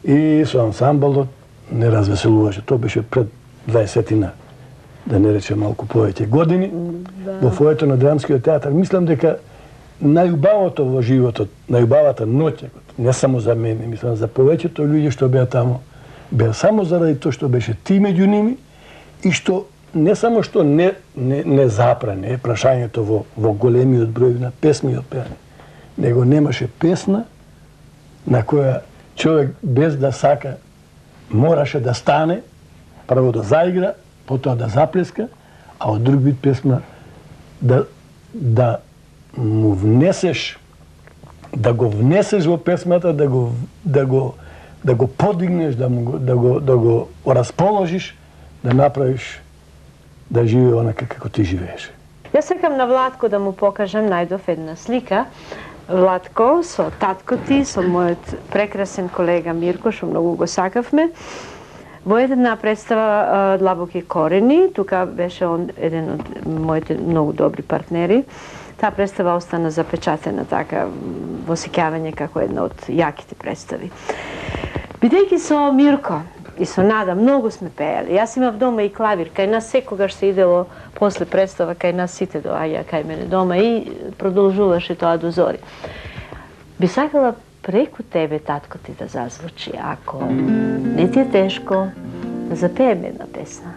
И со ансамблот не развеселуваше. Тоа беше пред 20-тина, да не рече малку повеќе години, во фоето на Драмскиот театар. Мислам дека најубавото во животот, најубавата ноќ, не само за мене, мислам за повеќето луѓе што беа таму, беа само заради тоа што беше ти меѓу ними и што не само што не запране прашањето во големиот број на песни од пеане, него немаше песна на која човек без да сака мораше да стане, прво да заигра, потоа да заплеска, а од друг вид песна да му внесеш, да го внесеш во песмата, да го подигнеш, да го расположиш, да направиш да живее онака како ти живееше. Јас сакам на Владко да му покажам, најдов една слика. Владко со татко ти, со мојот прекрасен колега Мирко, што многу го сакавме, во една представа Длабоки корени. Тука беше он еден од моите многу добри партнери. Таа представа остана запечатена така во сеќавање како една од јаките представи. Бидејќи со Мирко и со Нада многу сме пеели. Јас имав дома и клавир, кај нас секогаш се идело после представа, кај нас сите доаѓа кај мене дома и продолжуваше тоа до зори. Би сакала преку тебе, татко ти, да зазвучи, ако не ти е тешко, да запееме една песна.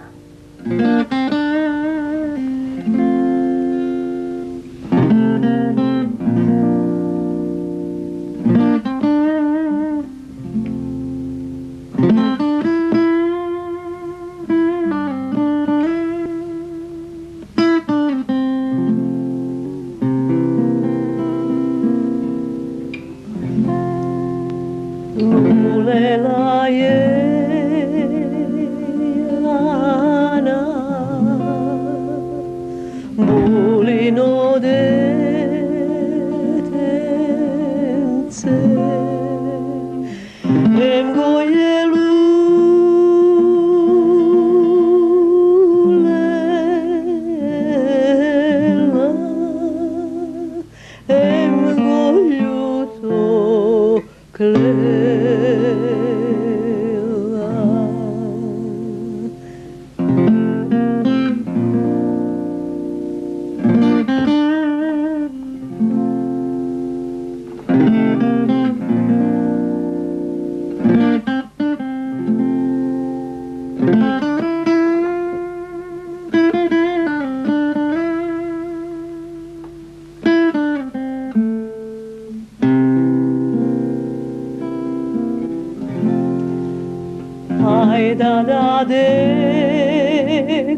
Da dade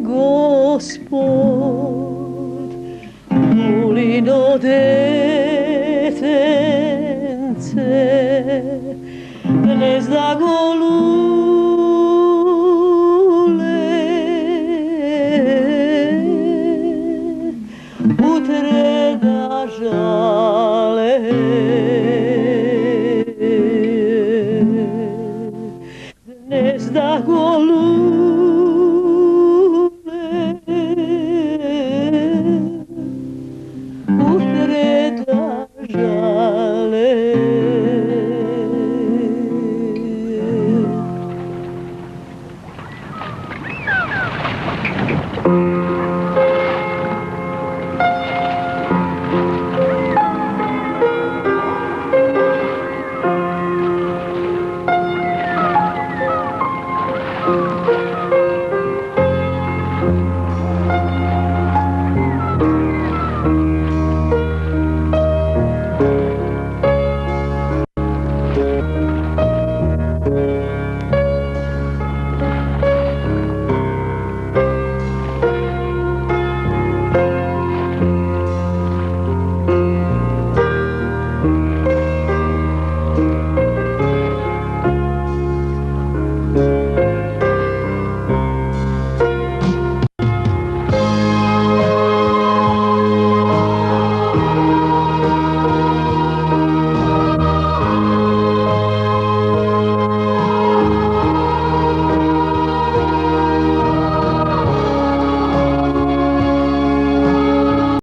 Gospod